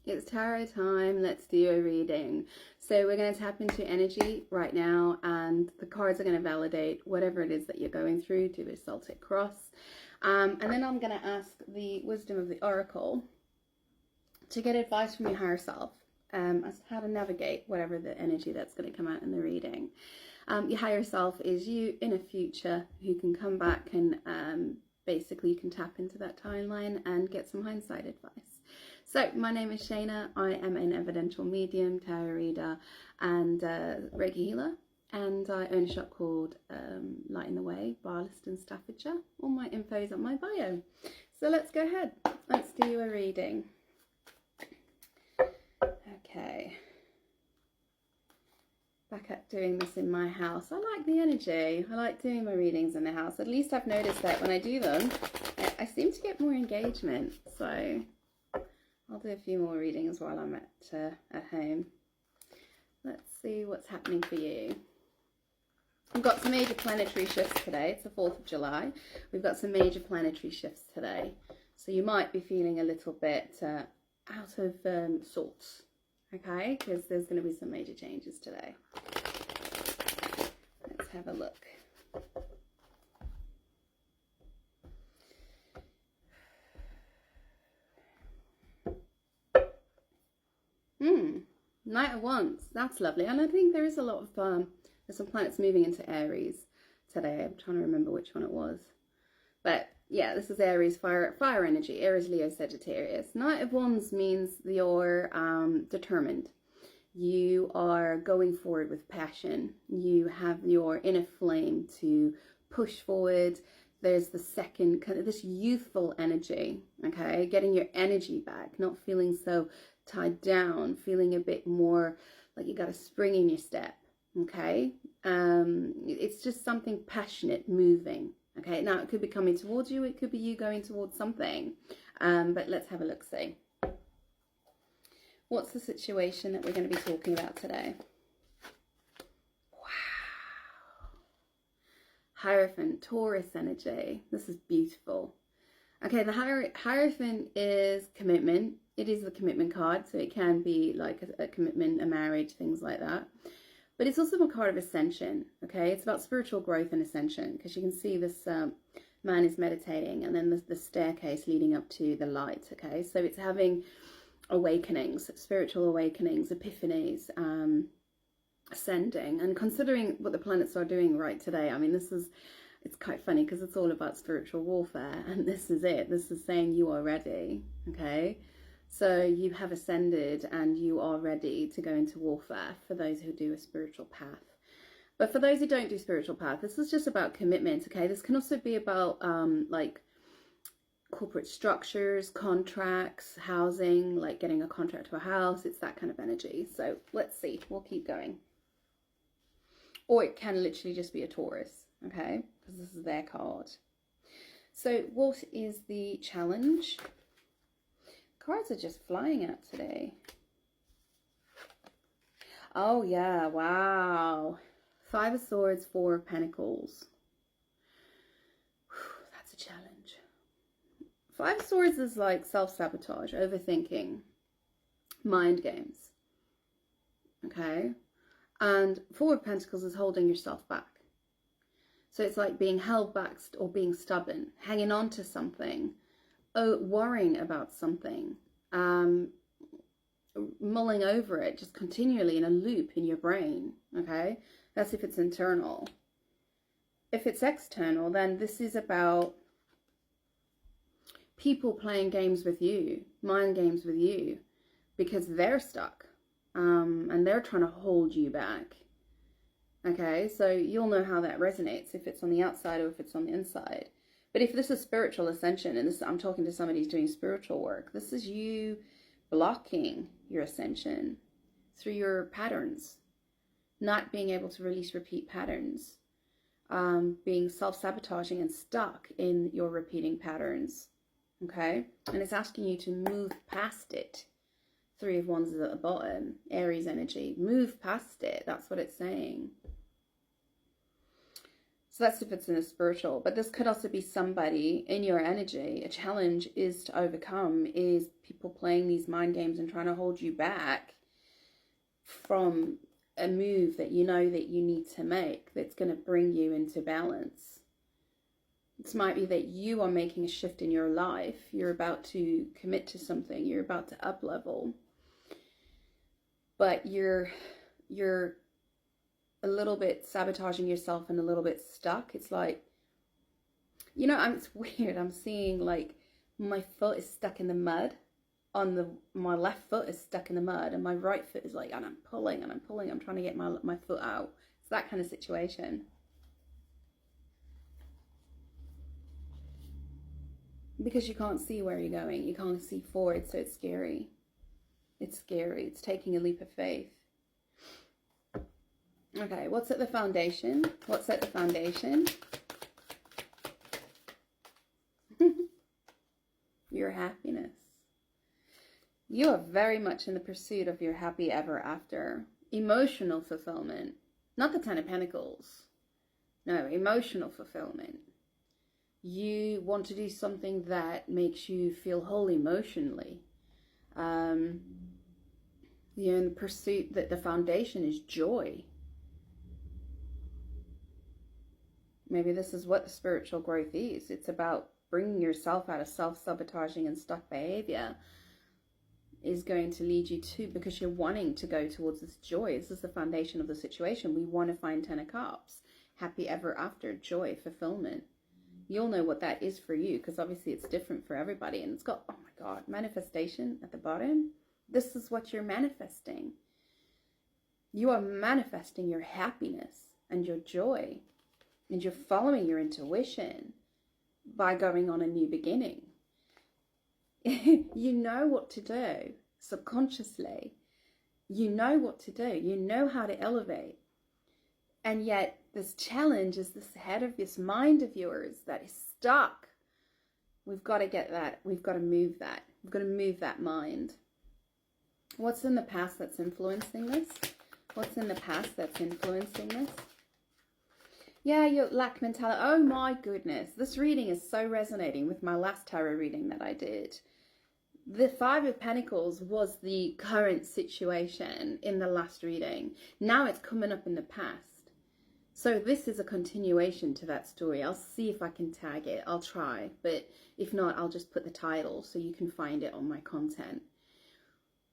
It's tarot time. Let's do a reading. So we're going to tap into energy right now, and the cards are going to validate whatever it is that you're going through. Do a Celtic cross. And then I'm going to ask the wisdom of the oracle to get advice from your higher self as to how to navigate whatever the energy that's going to come out in the reading. Your higher self is you in a future who can come back and basically you can tap into that timeline and get some hindsight advice. So my name is Shayna. I am an evidential medium, tarot reader, and Reiki healer. And I own a shop called Light in the Way, Barlaston, Staffordshire. All my info is on my bio. So let's go ahead. Let's do a reading. Okay. Back at doing this in my house. I like the energy. I like doing my readings in the house. At least I've noticed that when I do them, I seem to get more engagement. So I'll do a few more readings while I'm at home. Let's see what's happening for you. We've got some major planetary shifts today. It's the 4th of July. We've got some major planetary shifts today. So you might be feeling a little bit out of sorts. Okay, because there's going to be some major changes today. Let's have a look. Knight of Wands. That's lovely. And I think there is a lot of, there's some planets moving into Aries today. I'm trying to remember which one it was. But yeah, this is Aries, fire energy. Aries, Leo, Sagittarius. Knight of Wands means you're determined. You are going forward with passion. You have your inner flame to push forward. There's the second, kind of this youthful energy, okay? Getting your energy back, not feeling so tied down, feeling a bit more like you got a spring in your step, okay? It's just something passionate, moving. Okay, now it could be coming towards you, it could be you going towards something, but let's have a look-see. What's the situation that we're going to be talking about today? Wow. Hierophant, Taurus energy. This is beautiful. Okay, the Hierophant is commitment. It is the commitment card, so it can be like a commitment, a marriage, things like that. But it's also a card of ascension, okay? It's about spiritual growth and ascension, because you can see this man is meditating, and then there's the staircase leading up to the light, okay? So it's having awakenings, spiritual awakenings, epiphanies, ascending. And considering what the planets are doing right today, I mean, it's quite funny, because it's all about spiritual warfare, and this is it. This is saying you are ready, okay? So you have ascended and you are ready to go into warfare for those who do a spiritual path. But for those who don't do spiritual path, this is just about commitment, okay? This can also be about like corporate structures, contracts, housing, like getting a contract to a house. It's that kind of energy. So let's see. We'll keep going. Or it can literally just be a Taurus, okay? Because this is their card. So what is the challenge? Cards are just flying out today. Oh yeah, wow. 5 of Swords, 4 of Pentacles. Whew, that's a challenge. 5 of Swords is like self-sabotage, overthinking, mind games. Okay? And 4 of Pentacles is holding yourself back. So it's like being held back or being stubborn, hanging on to something. Worrying about something, mulling over it just continually in a loop in your brain, okay? That's if it's internal. If it's external, then this is about people playing games with you, mind games with you, because they're stuck, and they're trying to hold you back, okay? So you'll know how that resonates, if it's on the outside or if it's on the inside. But if this is spiritual ascension, and I'm talking to somebody who's doing spiritual work, this is you blocking your ascension through your patterns, not being able to release repeat patterns, being self-sabotaging and stuck in your repeating patterns, okay? And it's asking you to move past it. 3 of Wands is at the bottom, Aries energy. Move past it, that's what it's saying. So that's if it's in the spiritual, but this could also be somebody in your energy. A challenge is to overcome, is people playing these mind games and trying to hold you back from a move that you know that you need to make that's going to bring you into balance. It might be that you are making a shift in your life. You're about to commit to something. You're about to up level. But you're a little bit sabotaging yourself and a little bit stuck. It's like, you know, it's weird. I'm seeing like my foot is stuck in the mud. My left foot is stuck in the mud, and my right foot is like, and I'm pulling and I'm pulling. I'm trying to get my foot out. It's that kind of situation. Because you can't see where you're going. You can't see forward, so it's scary. It's scary. It's taking a leap of faith. Okay, what's at the foundation? What's at the foundation? Your happiness. You are very much in the pursuit of your happy ever after. Emotional fulfillment. Not the Ten of Pentacles. No, emotional fulfillment. You want to do something that makes you feel whole emotionally. You're in the pursuit that the foundation is joy. Maybe this is what the spiritual growth is. It's about bringing yourself out of self-sabotaging and stuck behavior is going to lead you to, because you're wanting to go towards this joy. This is the foundation of the situation. We want to find 10 of Cups. Happy ever after, joy, fulfillment. You'll know what that is for you, because obviously it's different for everybody. And it's got, oh my God, manifestation at the bottom. This is what you're manifesting. You are manifesting your happiness and your joy. And you're following your intuition by going on a new beginning. You know what to do subconsciously. You know what to do. You know how to elevate. And yet this challenge is this head of this mind of yours that is stuck. We've got to get that. We've got to move that. We've got to move that mind. What's in the past that's influencing this? What's in the past that's influencing this? Yeah, your lack mentality. Oh my goodness. This reading is so resonating with my last tarot reading that I did. The Five of Pentacles was the current situation in the last reading. Now it's coming up in the past. So this is a continuation to that story. I'll see if I can tag it. I'll try. But if not, I'll just put the title so you can find it on my content.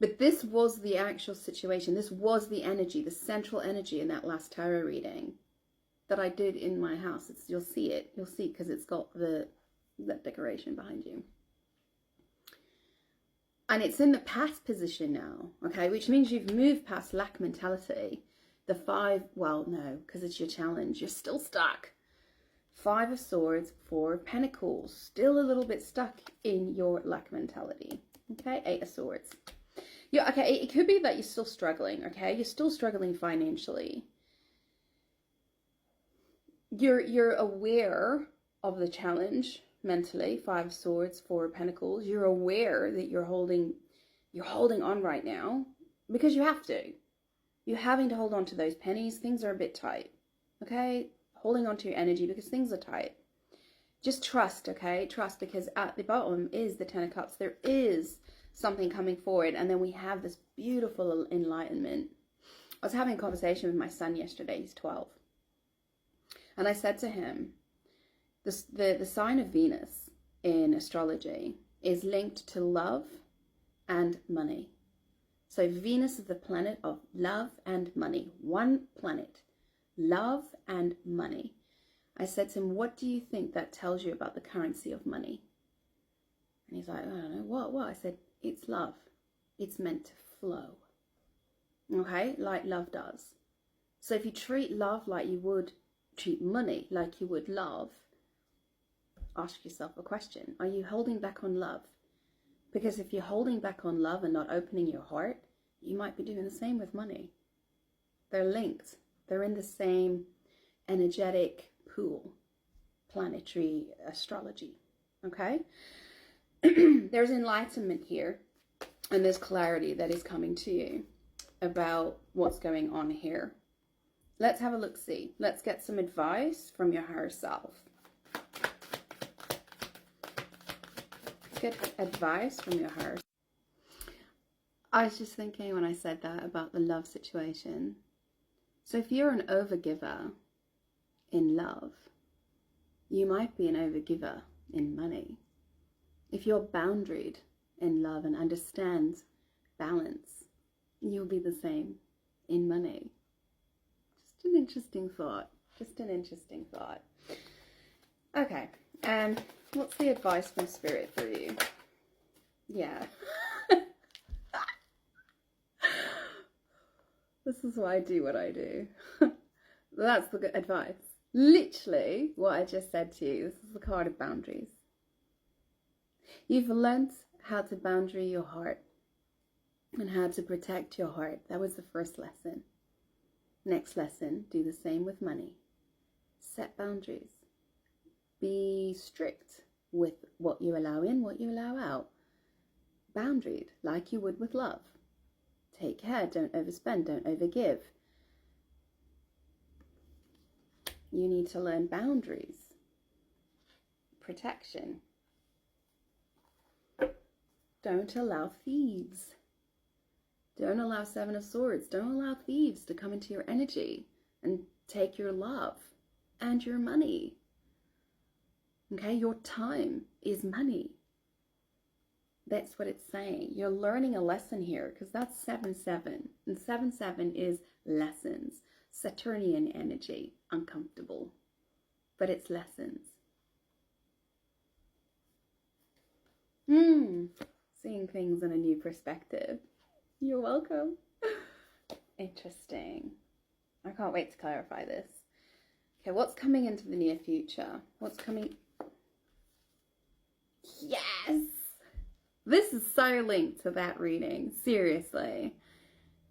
But this was the actual situation. This was the energy, the central energy in that last tarot reading that I did in my house. You'll see it. You'll see because it's got that decoration behind you. And it's in the past position now, okay? Which means you've moved past lack mentality. The five, well, no, because it's your challenge. You're still stuck. Five of Swords, Four of Pentacles. Still a little bit stuck in your lack mentality. Okay, Eight of Swords. Yeah, okay, it could be that you're still struggling, okay? You're still struggling financially. You're aware of the challenge mentally. Five of Swords, Four of Pentacles. You're aware that you're holding on right now because you have to. You're having to hold on to those pennies. Things are a bit tight, okay? Holding on to your energy because things are tight. Just trust, okay? Trust, because at the bottom is the Ten of Cups. There is something coming forward, and then we have this beautiful enlightenment. I was having a conversation with my son yesterday. He's 12. And I said to him, the sign of Venus in astrology is linked to love and money. So Venus is the planet of love and money. One planet, love and money. I said to him, what do you think that tells you about the currency of money? And he's like, I don't know, what? I said, it's love. It's meant to flow. Okay, like love does. So if you treat love like you would treat money, like you would love, ask yourself a question. Are you holding back on love? Because if you're holding back on love and not opening your heart, you might be doing the same with money. They're linked. They're in the same energetic pool, planetary astrology. Okay? There's enlightenment here, and there's clarity that is coming to you about what's going on here. let's have a look-see. Let's get some advice from your higher self. Get advice from your higher self. I was just thinking when I said that about the love situation. So if you're an overgiver in love, you might be an overgiver in money. If you're boundaried in love and understand balance, you'll be the same in money. Just an interesting thought. Just an interesting thought. Okay, what's the advice from Spirit for you? Yeah. This is why I do what I do. That's the good advice. Literally what I just said to you. This is the card of boundaries. You've learned how to boundary your heart and how to protect your heart. That was the first lesson. Next lesson, do the same with money. Set boundaries. Be strict with what you allow in, what you allow out. Boundaried, like you would with love. Take care, don't overspend, don't overgive. You need to learn boundaries. Protection. Don't allow thieves. Don't allow Seven of Swords. Don't allow thieves to come into your energy and take your love and your money. Okay, your time is money. That's what it's saying. You're learning a lesson here because that's 7-7. And 7-7 is lessons. Saturnian energy. Uncomfortable. But it's lessons. Seeing things in a new perspective. You're welcome. Interesting. I can't wait to clarify this. Okay, what's coming into the near future? What's coming? Yes! This is so linked to that reading. Seriously.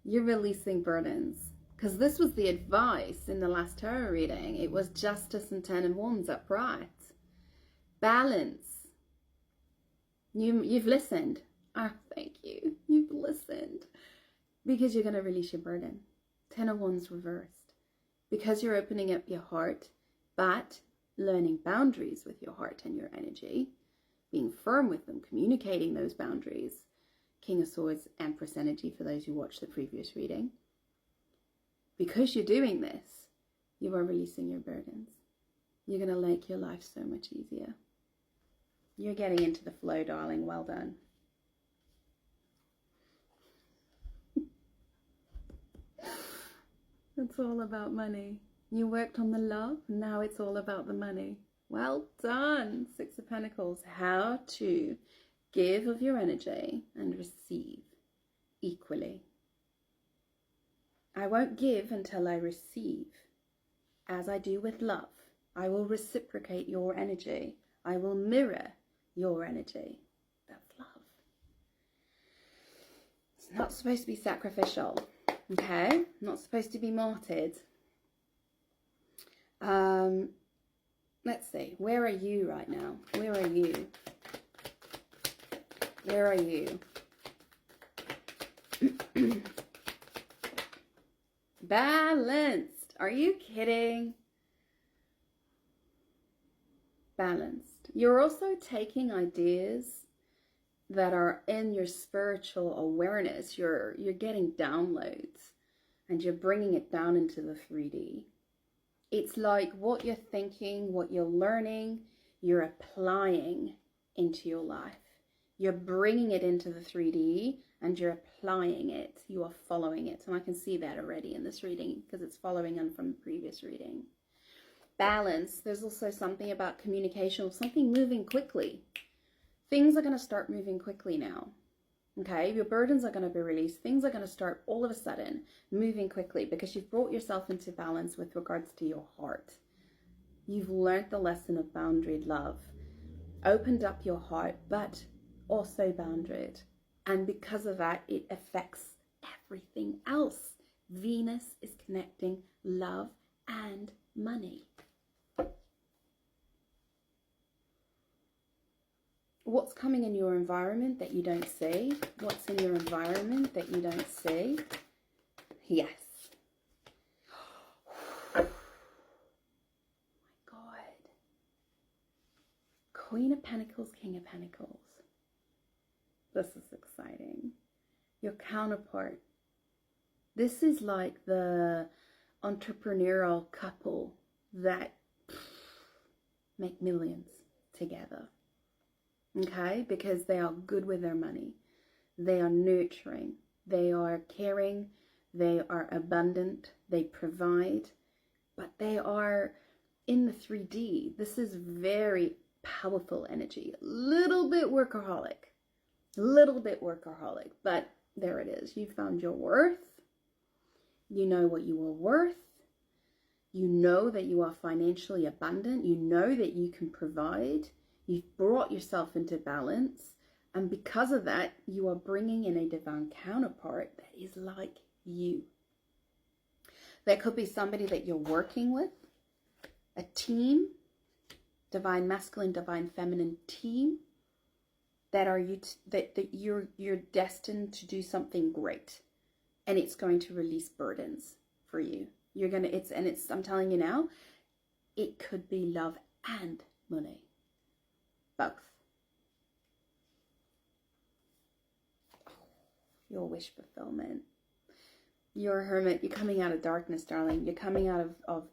You're releasing burdens. Because this was the advice in the last tarot reading. It was Justice and 10 of Wands upright. Balance. You've listened. Ah, thank you. You've listened. Because you're going to release your burden. 10 of Wands reversed. Because you're opening up your heart, but learning boundaries with your heart and your energy. Being firm with them, communicating those boundaries. King of Swords, Empress energy for those who watched the previous reading. Because you're doing this, you are releasing your burdens. You're going to make your life so much easier. You're getting into the flow, darling. Well done. It's all about money. You worked on the love, now it's all about the money. Well done. 6 of Pentacles. How to give of your energy and receive equally. I won't give until I receive. As I do with love, I will reciprocate your energy. I will mirror your energy. That's love. It's not supposed to be sacrificial. Okay? Not supposed to be martyred. Let's see. Where are you right now? Where are you? Where are you? Balanced. Are you kidding? Balanced. You're also taking ideas that are in your spiritual awareness. You're getting downloads and you're bringing it down into the 3D. It's like what you're thinking, what you're learning, you're applying into your life. You're bringing it into the 3D and you're applying it. You are following it. And I can see that already in this reading because it's following on from the previous reading. Balance. There's also something about communication or something moving quickly. Things are going to start moving quickly now. Okay, your burdens are going to be released. Things are going to start all of a sudden moving quickly because you've brought yourself into balance with regards to your heart. You've learned the lesson of boundaried love. Opened up your heart, but also boundaried. And because of that, it affects everything else. Venus is connecting love and money. What's coming in your environment that you don't see? What's in your environment that you don't see? Yes. Queen of Pentacles, King of Pentacles. This is exciting. Your counterpart. This is like the entrepreneurial couple that make millions together. Okay? Because they are good with their money. They are nurturing. They are caring. They are abundant. They provide. But they are in the 3D. This is very powerful energy. Little bit workaholic. Little bit workaholic. But there it is. You found your worth. You know what you are worth. You know that you are financially abundant. You know that you can provide. You've brought yourself into balance. And because of that, you are bringing in a divine counterpart that is like you. There could be somebody that you're working with, a team, divine masculine, divine feminine team, that are that you're destined to do something great, and it's going to release burdens for you. You're gonna I'm telling you now, it could be love and money, both. Your wish fulfillment. You're a hermit. You're coming out of darkness, darling. You're coming out of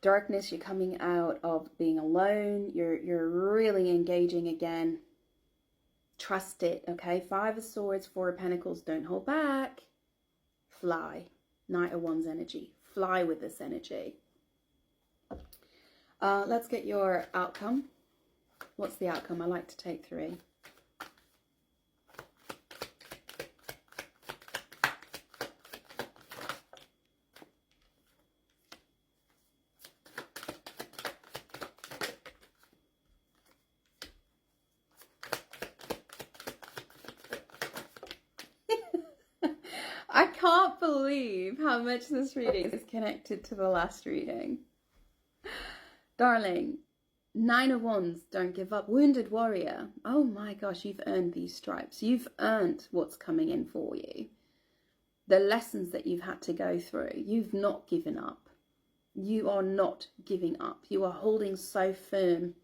darkness. You're coming out of being alone. You're really engaging again. Trust it, okay? 5 of Swords, 4 of Pentacles. Don't hold back. Fly. Knight of Wands energy. Fly with this energy. Let's get your outcome. What's the outcome? I like to take 3. I can't believe how much this reading is connected to the last reading. Darling, 9 of Wands, don't give up. Wounded warrior. Oh my gosh, you've earned these stripes. You've earned what's coming in for you. The lessons that you've had to go through. You've not given up. You are not giving up. You are holding so firm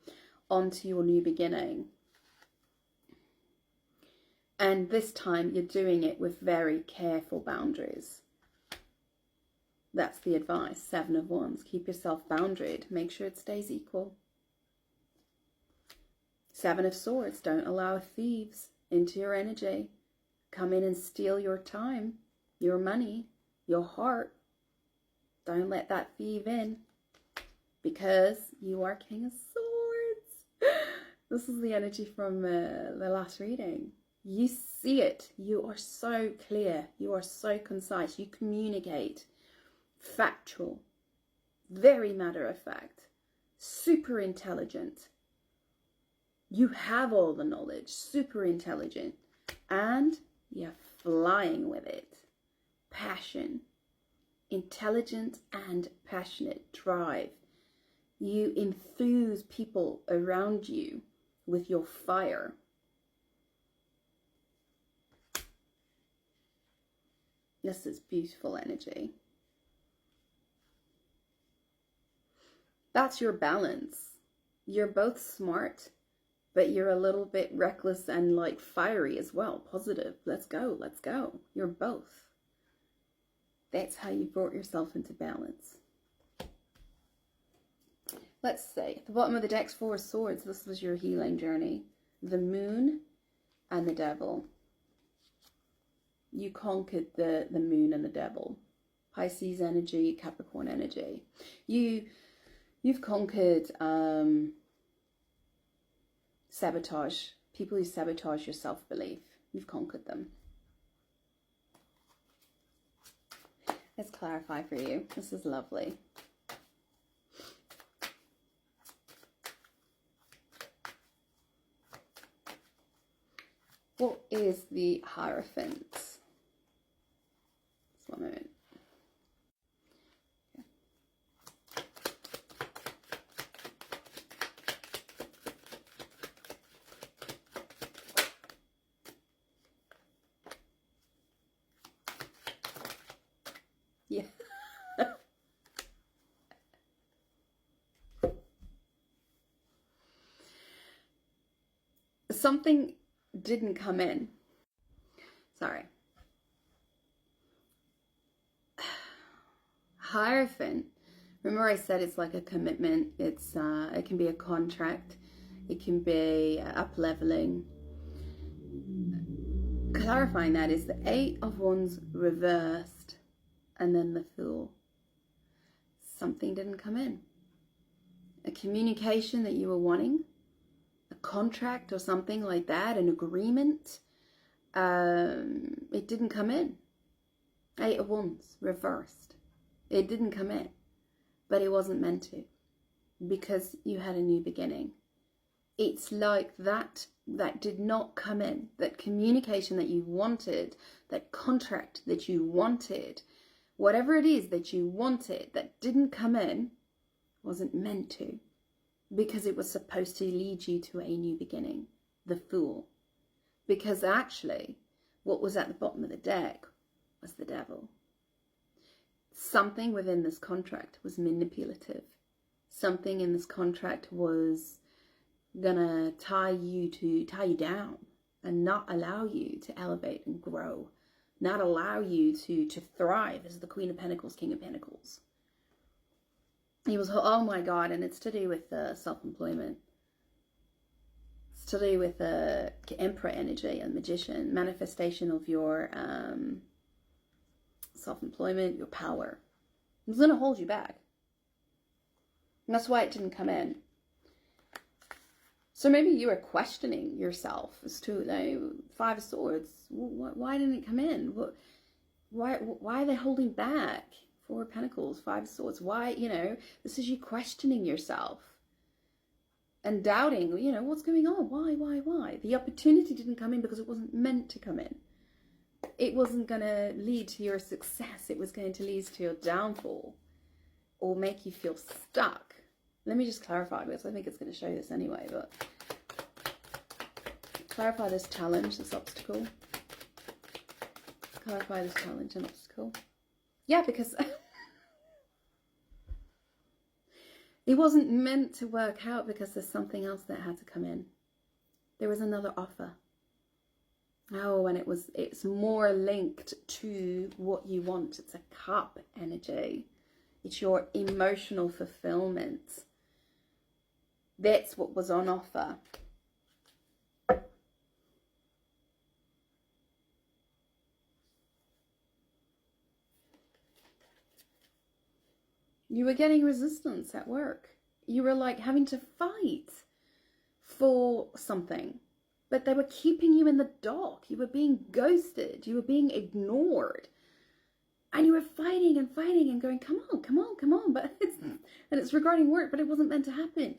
onto your new beginning. And this time you're doing it with very careful boundaries. That's the advice. 7 of Wands. Keep yourself boundaried. Make sure it stays equal. 7 of Swords. Don't allow thieves into your energy. Come in and steal your time, your money, your heart. Don't let that thief in, because you are King of Swords. This is the energy from the last reading. You see it. You are so clear. You are so concise. You communicate. Factual. Very matter of fact. Super intelligent. You have all the knowledge. Super intelligent. And you're flying with it. Passion. Intelligent and passionate drive. You enthuse people around you with your fire. This is beautiful energy. That's your balance. You're both smart, but you're a little bit reckless and like fiery as well. Positive. Let's go. Let's go. You're both. That's how you brought yourself into balance. Let's see. At the bottom of the deck's 4 of Swords. This was your healing journey. The Moon and the Devil. You conquered the Moon and the Devil. Pisces energy, Capricorn energy. You've conquered sabotage. People who sabotage your self-belief. You've conquered them. Let's clarify for you. This is lovely. What is the Hierophant? Just one moment. Yeah. something didn't come in. Sorry. Hierophant. Remember I said it's like a commitment. It's it can be a contract. It can be up-leveling. Clarifying that is the 8 of Wands reversed and then the Fool. Something didn't come in. A communication that you were wanting, a contract or something like that, an agreement, it didn't come in. 8 of Wands reversed. It didn't come in, but it wasn't meant to, because you had a new beginning. It's like that did not come in, that communication that you wanted, that contract that you wanted, whatever it is that you wanted that didn't come in, wasn't meant to, because it was supposed to lead you to a new beginning, the Fool. Because actually, what was at the bottom of the deck was the Devil. Something within this contract was manipulative. Something in this contract was gonna tie you down and not allow you to elevate and grow, not allow you to thrive as the Queen of Pentacles, King of Pentacles. He was, oh my God, and it's to do with self-employment. It's to do with the Emperor energy and Magician, manifestation of your self-employment, your power. It's going to hold you back. And that's why it didn't come in. So maybe you were questioning yourself as to, you know, 5 of Swords. Why didn't it come in? Why are they holding back? 4 of Pentacles, 5 of Swords. Why, you know, this is you questioning yourself and doubting, you know, what's going on? Why? The opportunity didn't come in because it wasn't meant to come in. It wasn't going to lead to your success. It was going to lead to your downfall or make you feel stuck. Let me just clarify, because I think it's going to show this anyway, but clarify this challenge, this obstacle. Clarify this challenge and obstacle. Yeah, because it wasn't meant to work out, because there's something else that had to come in. There was another offer. Oh, and it's more linked to what you want. It's a cup energy. It's your emotional fulfillment. That's what was on offer. You were getting resistance at work. You were like having to fight for something. But they were keeping you in the dark. You were being ghosted. You were being ignored. And you were fighting and fighting and going, come on. But it's regarding work, but it wasn't meant to happen.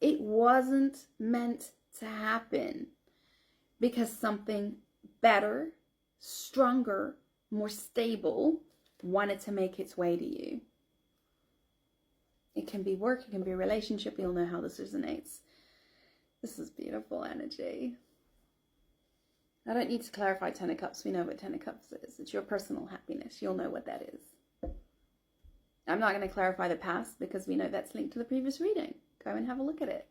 It wasn't meant to happen. Because something better, stronger, more stable wanted to make its way to you. It can be work, it can be a relationship. You'll know how this resonates. This is beautiful energy. I don't need to clarify 10 of Cups. We know what 10 of Cups is. It's your personal happiness. You'll know what that is. I'm not going to clarify the past, because we know that's linked to the previous reading. Go and have a look at it.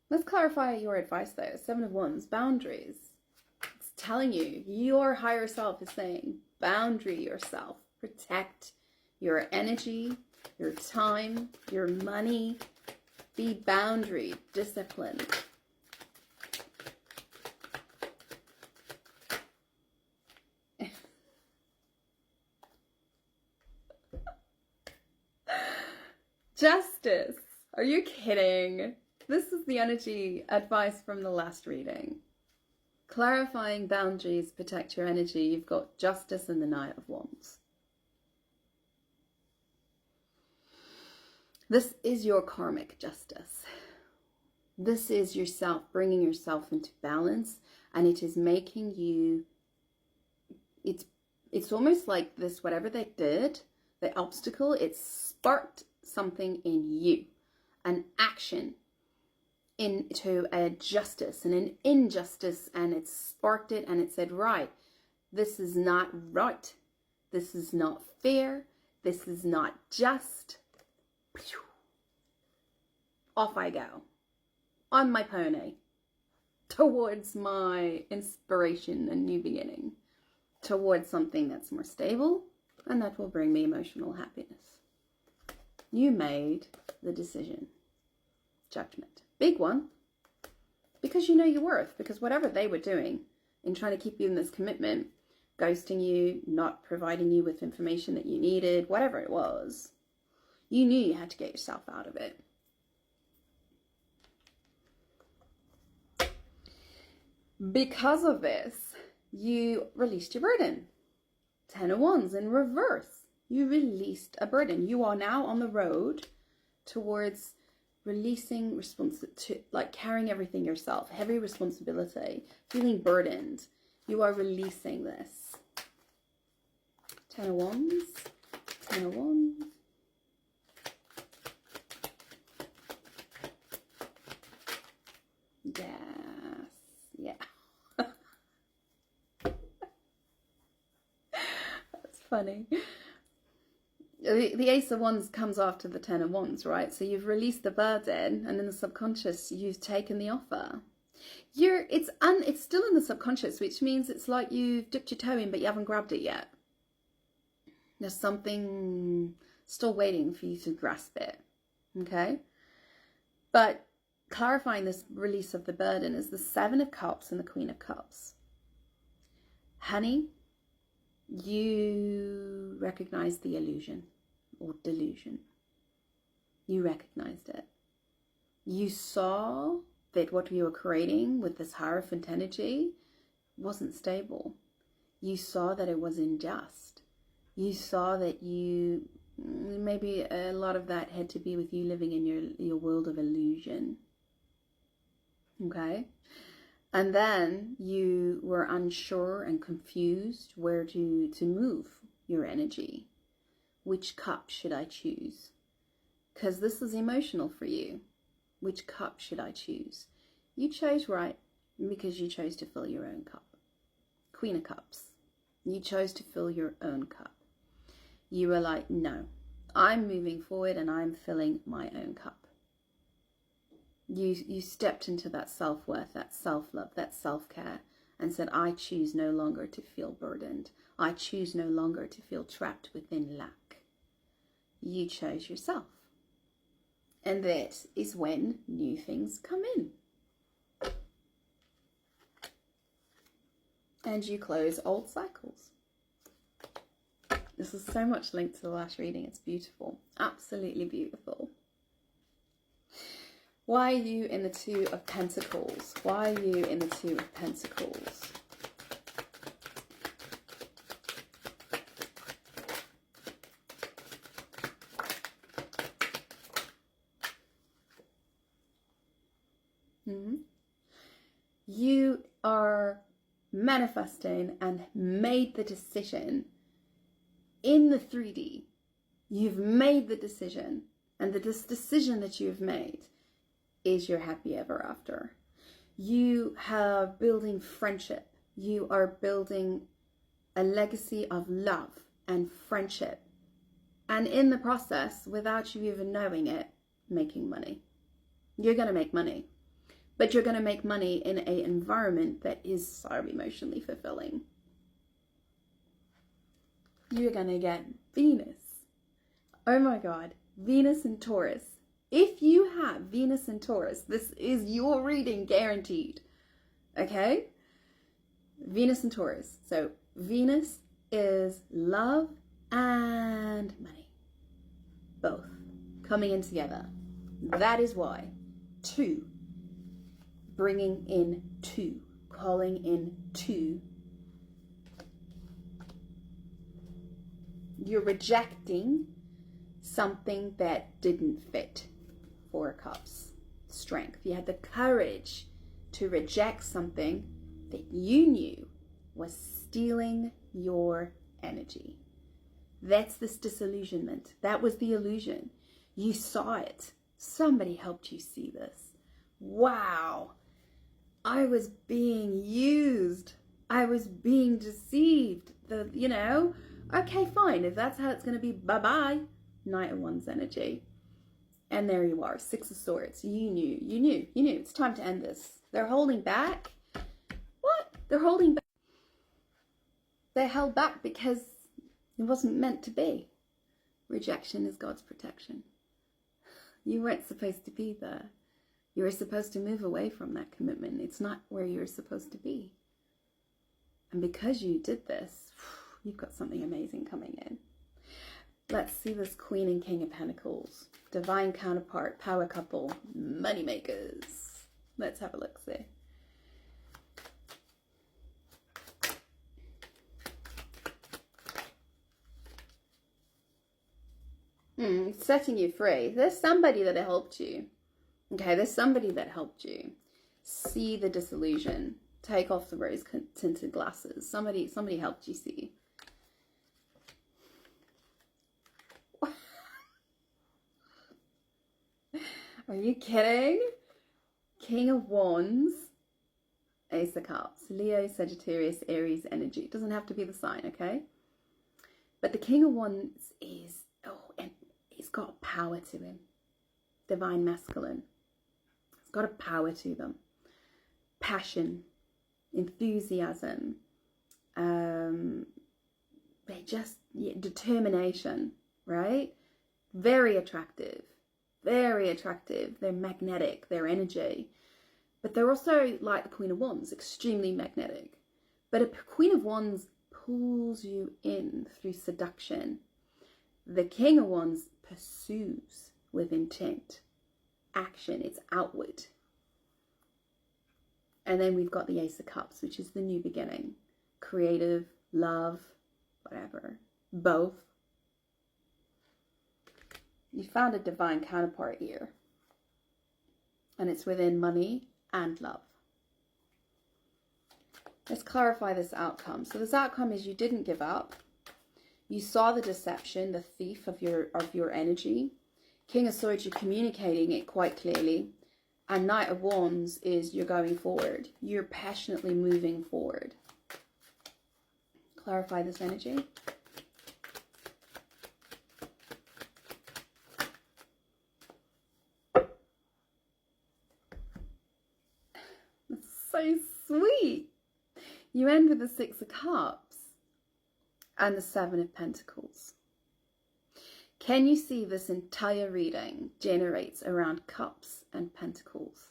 Let's clarify your advice though. 7 of Wands, boundaries. It's telling you, your higher self is saying, boundary yourself. Protect your energy, your time, your money. Be boundary, disciplined. Justice. Are you kidding? This is the energy advice from the last reading. Clarifying boundaries, protect your energy. You've got Justice and the Knight of Wands. This is your karmic justice. This is yourself, bringing yourself into balance, and it is making you, it's almost like this, whatever they did, the obstacle, it sparked something in you, an action into a justice and an injustice, and it sparked it, and it said, right, this is not right, this is not fair, this is not just. Off I go on my pony. towards my inspiration and new beginning, towards something that's more stable and that will bring me emotional happiness. You made the decision. Judgment. Big one. Because you know your worth. Because whatever they were doing in trying to keep you in this commitment, ghosting you, not providing you with information that you needed, whatever it was, you knew you had to get yourself out of it. Because of this, you released your burden. 10 of Wands in reverse. You released a burden. You are now on the road towards releasing like carrying everything yourself, heavy responsibility, feeling burdened. You are releasing this. 10 of Wands, 10 of Wands. Yes, yeah. That's funny. The Ace of Wands comes after the 10 of Wands, right? So you've released the burden, and in the subconscious, you've taken the offer. It's still in the subconscious, which means it's like you've dipped your toe in, but you haven't grabbed it yet. There's something still waiting for you to grasp it, okay? But clarifying this release of the burden is the 7 of Cups and the Queen of Cups. Honey, you recognized the illusion or delusion. You recognized it. You saw that what you were creating with this Hierophant energy wasn't stable. You saw that it was unjust. You saw that maybe a lot of that had to be with you living in your world of illusion. Okay? And then you were unsure and confused where to move your energy. Which cup should I choose? Because this is emotional for you. Which cup should I choose? You chose right because you chose to fill your own cup. Queen of Cups. You chose to fill your own cup. You were like, no, I'm moving forward and I'm filling my own cup. You stepped into that self-worth, that self-love, that self-care, and said, I choose no longer to feel burdened. I choose no longer to feel trapped within lack. You chose yourself. And that is when new things come in. And you close old cycles. This is so much linked to the last reading. It's beautiful. Absolutely beautiful. Why are you in the 2 of Pentacles? Why are you in the 2 of Pentacles? You are manifesting and made the decision in the 3D. You've made the decision, and this decision that you've made is your happy ever after. You are building friendship. You are building a legacy of love and friendship. And in the process, without you even knowing it, making money. You're going to make money. But you're going to make money in an environment that is so emotionally fulfilling. You're going to get Venus. Oh my God. Venus and Taurus. If you have Venus and Taurus, this is your reading guaranteed. Okay? Venus and Taurus. So Venus is love and money. Both coming in together. That is why. 2. Bringing in 2. Calling in 2. You're rejecting something that didn't fit. 4 of Cups. Strength. You had the courage to reject something that you knew was stealing your energy. That's this disillusionment. That was the illusion. You saw it. Somebody helped you see this. Wow. I was being used. I was being deceived. Okay, fine. If that's how it's going to be, bye-bye. Knight of Wands energy. And there you are, 6 of Swords. You knew. It's time to end this. They're holding back. What? They're holding back. They're held back because it wasn't meant to be. Rejection is God's protection. You weren't supposed to be there. You were supposed to move away from that commitment. It's not where you're supposed to be. And because you did this, you've got something amazing coming in. Let's see this Queen and King of Pentacles. Divine counterpart, power couple, money makers. Let's have a look, see. Setting you free. There's somebody that helped you. Okay, there's somebody that helped you see the disillusion. Take off the rose-tinted glasses. Somebody helped you see. Are you kidding? King of Wands, Ace of Cups, Leo, Sagittarius, Aries energy. It doesn't have to be the sign, okay? But the King of Wands is, and he's got power to him. Divine masculine. It's got a power to them. Passion, enthusiasm, determination, right? Very attractive. Very attractive. They're magnetic, their energy. But they're also, like the Queen of Wands, extremely magnetic. But a Queen of Wands pulls you in through seduction. The King of Wands pursues with intent. Action, it's outward. And then we've got the Ace of Cups, which is the new beginning. Creative, love, whatever. Both. You found a divine counterpart here. And it's within money and love. Let's clarify this outcome. So this outcome is you didn't give up. You saw the deception, the thief of your energy. King of Swords, you're communicating it quite clearly. And Knight of Wands is you're going forward. You're passionately moving forward. Clarify this energy. That's so sweet. You end with the Six of Cups and the Seven of Pentacles. Can you see this entire reading generates around cups and pentacles?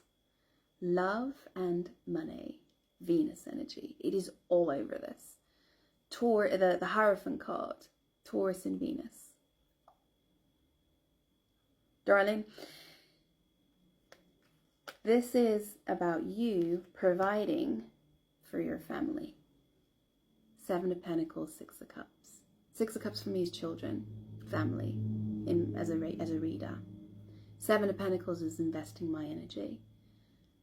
Love and money, Venus energy. It is all over this. The Hierophant card, Taurus and Venus. Darling, this is about you providing for your family. Seven of Pentacles, Six of Cups. Six of Cups for me is children, family, as a reader. Seven of Pentacles is investing my energy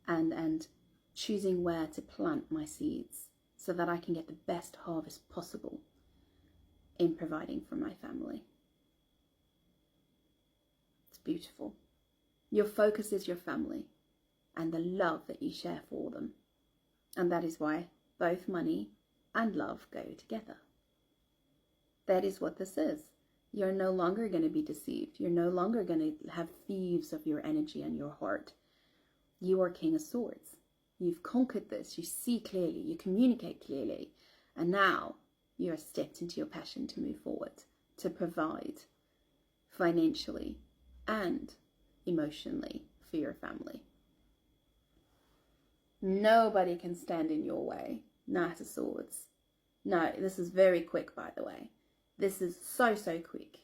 and choosing where to plant my seeds so that I can get the best harvest possible in providing for my family. It's beautiful. Your focus is your family and the love that you share for them. And that is why both money and love go together. That is what this is. You're no longer going to be deceived. You're no longer going to have thieves of your energy and your heart. You are King of Swords. You've conquered this. You see clearly. You communicate clearly. And now you are stepped into your passion to move forward, to provide financially and emotionally for your family. Nobody can stand in your way. Knight of Swords. No, this is very quick, by the way. This is so quick.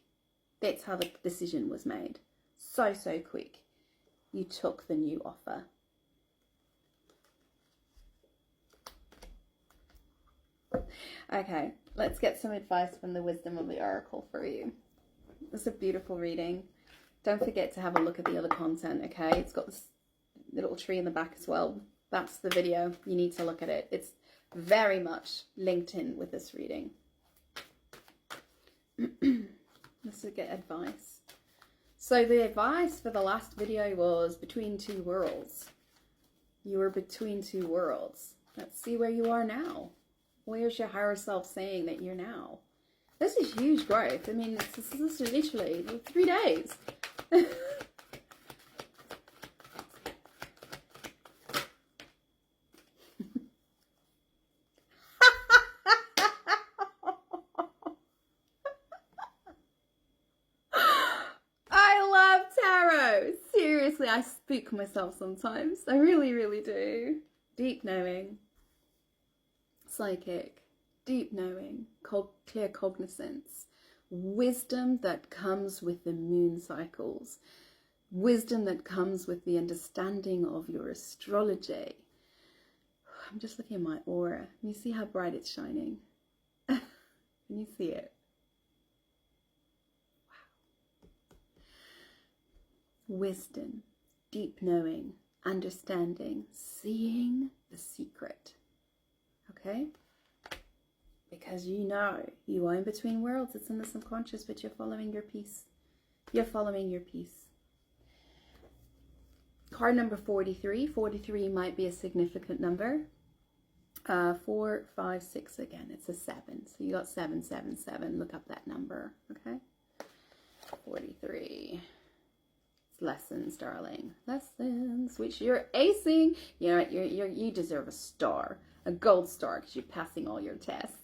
That's how the decision was made. So quick. You took the new offer. Okay, let's get some advice from the wisdom of the oracle for you. It's a beautiful reading. Don't forget to have a look at the other content, okay? It's got this little tree in the back as well. That's the video. You need to look at it. It's very much linked in with this reading. Let's get advice. So the advice for the last video was between two worlds. You were between two worlds. Let's see where you are now. Where's your higher self saying that you're now? This is huge growth. I mean, this is literally 3 days. I spook myself sometimes. I really, really do. Deep knowing, psychic, deep knowing, clear cognizance, wisdom that comes with the moon cycles, wisdom that comes with the understanding of your astrology. I'm just looking at my aura. Can you see how bright it's shining? Can you see it? Wow. Wisdom, deep knowing, understanding, seeing the secret. Okay? Because you know you are in between worlds. It's in the subconscious, but you're following your peace. You're following your peace. Card number 43. 43 might be a significant number. 4, 5, 6 again. It's a 7. So you got 777. Look up that number. Okay? 43. It's lessons, darling. Lessons, which you're acing. You know, you deserve a star. A gold star, because you're passing all your tests.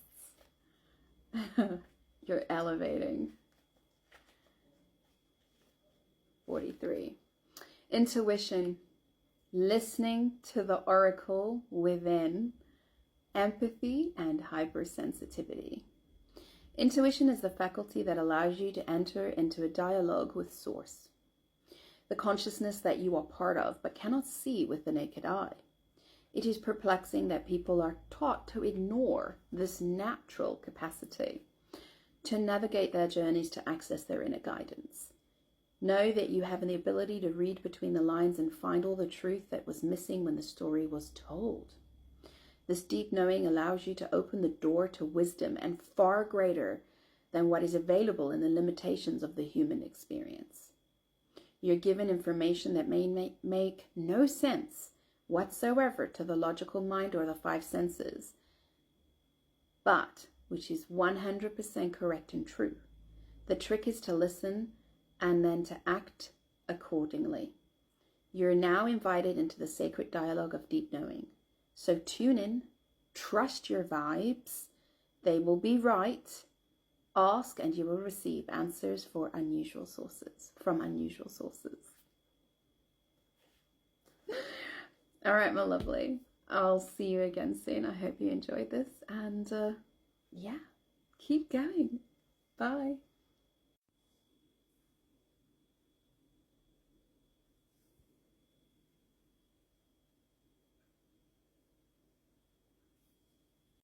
You're elevating. 43. Intuition, listening to the oracle within, empathy and hypersensitivity. Intuition is the faculty that allows you to enter into a dialogue with Source, the consciousness that you are part of but cannot see with the naked eye. It is perplexing that people are taught to ignore this natural capacity to navigate their journeys to access their inner guidance. Know that you have the ability to read between the lines and find all the truth that was missing when the story was told. This deep knowing allows you to open the door to wisdom and far greater than what is available in the limitations of the human experience. You're given information that may make no sense whatsoever to the logical mind or the 5 senses, but which is 100% correct and true. The trick is to listen and then to act accordingly. You're now invited into the sacred dialogue of deep knowing. So tune in, trust your vibes, they will be right. Ask and you will receive answers from unusual sources. All right, my lovely. I'll see you again soon. I hope you enjoyed this. And yeah, keep going. Bye.